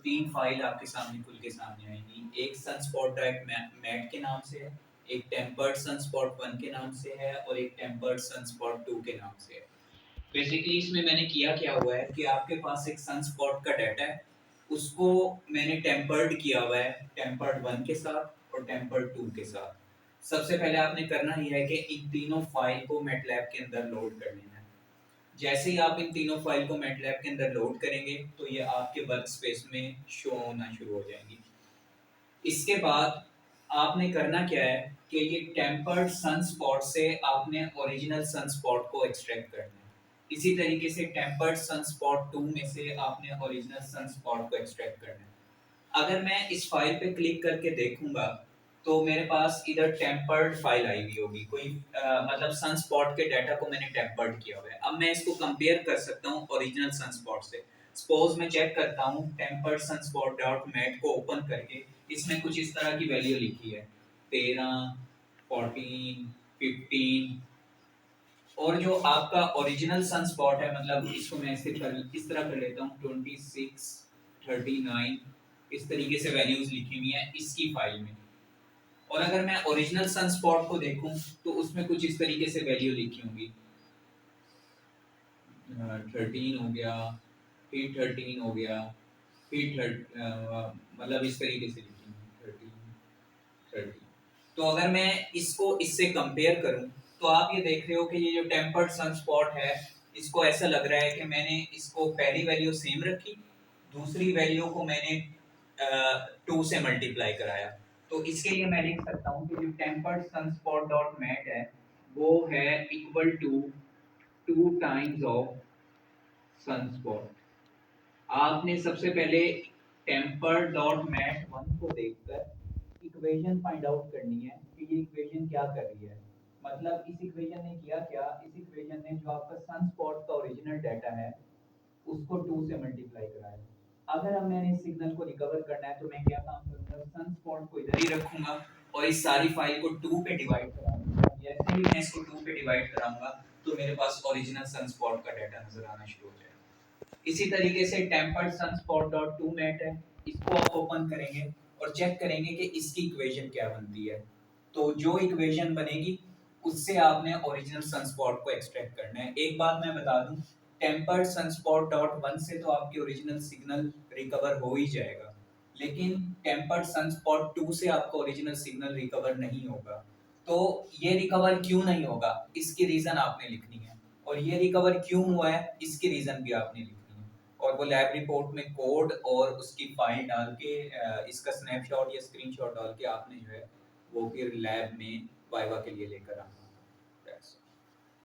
तीन फाइल आपके सामने खुल के सामने आएंगी। एक सनस्पॉट डाइट मैट के नाम से है, एक टेम्पर्ड सनस्पॉट 1 के नाम से है और एक टेम्पर्ड सनस्पॉट 2 के नाम से है। बेसिकली इसमें मैंने किया क्या हुआ है कि आपके पास एक सनस्पॉट का डाटा है, उसको मैंने टेम्पर्ड किया हुआ है टेम्पर्ड 1 के साथ और टेम्पर्ड 2 के साथ। सबसे पहले आपने करना ही है कि इन तीनों फाइल को मैटलैब के अंदर लोड कर लेना है। जैसे ही आप इन तीनों फाइल को मैटलैब के अंदर लोड करेंगे तो ये आपके वर्क स्पेस में शो होना शुरू हो जाएंगी। इसके बाद आपने करना क्या है कि ये टेम्पर्ड सनस्पॉट से आपने ओरिजिनल सनस्पॉट को एक्सट्रैक्ट करना है। इसी तरीके से टेम्पर्ड सनस्पॉट 2 में से आपने ओरिजिनल सनस्पॉट को एक्सट्रैक्ट करना है। अगर मैं इस फाइल पे क्लिक करके देखूंगा तो मेरे पास इधर टेम्पर्ड फाइल आई हुई होगी, कोई मतलब सनस्पॉट के डाटा को मैंने टेम्पर्ड किया हुआ है। अब मैं इसको कंपेयर कर सकता हूँ ओरिजिनल सनस्पॉट से। सपोज मैं चेक करता हूँ टेम्पर्ड सनस्पॉट डॉट मैट को ओपन करके, इसमें कुछ इस तरह की वैल्यू लिखी है 13, 14, 15। और जो आपका ओरिजिनल सनस्पॉट है, मतलब इसको मैं इस तरह कर लेता हूँ 26, 39, इस तरीके से वैल्यूज लिखी हुई है इसकी फाइल में। और अगर मैं ओरिजिनल सनस्पॉट को देखूं तो उसमें कुछ इस तरीके से वैल्यू लिखी होंगी, 13 हो गया, फिर 13 हो गया, फिर मतलब इस तरीके से लिखी होंगी 13, 30। तो अगर मैं इसको इससे कंपेयर करूं तो आप ये देख रहे हो कि ये जो टेम्पर्ड सनस्पॉट है, इसको ऐसा लग रहा है कि मैंने इसको पहली वैल्यू सेम रखी, दूसरी वैल्यू को मैंने 2 से मल्टीप्लाई कराया। तो इसके लिए मैं लिख सकता हूँ कि जो टेम्पर्ड सनस्पॉट डॉट मैट है वो है equal to 2 times of sunspot. आपने सबसे पहले टेम्पर डॉट मैट 1 को देखकर इक्वेशन फाइंड आउट करनी है कि ये इक्वेशन क्या कर रही है। मतलब इस इक्वेशन ने किया क्या, इस इक्वेशन ने जो आपका सनस्पॉट का ओरिजिनल डाटा है उसको 2 से मल्टीप्लाई कराया। अगर अब मैंने इस सिग्नल को रिकवर करना है तो मैं क्या काम करूंगा, सनस्पॉट को इधर ही रखूंगा और इस सारी फाइल को 2 पे डिवाइड कराऊंगा। जैसे ही मैं इसको 2 पे डिवाइड कराऊंगा तो मेरे पास ओरिजिनल सनस्पॉट का डाटा नजर आना शुरू हो जाएगा। इसी तरीके से tempered sunspot dot two mat है, इसको आप ओपन करेंगे और चेक करेंगे कि इसकी इक्वेशन क्या बनती है। तो जो इक्वेशन बनेगी उससे आपने ओरिजिनल सनस्पॉट को एक्सट्रैक्ट करना है। एक बात मैं बता दूं, टेम्पर्ड सनस्पॉट डॉट 1 से तो आपकी ओरिजिनल सिग्नल रिकवर हो ही जाएगा, लेकिन टेम्पर्ड सनस्पॉट 2 से आपका ओरिजिनल सिग्नल रिकवर नहीं होगा। तो ये रिकवर क्यों नहीं होगा, इसकी रीजन आपने लिखनी है, और ये रिकवर क्यों हुआ है इसकी रीजन भी आपने लिखनी है। और वो लैब रिपोर्ट में कोड और उसकी फाइल डाल के इसका स्नैपशॉट या स्क्रीनशॉट डाल के आपने जो है वो फिर लैब में वाइवा के लिए लेकर आना।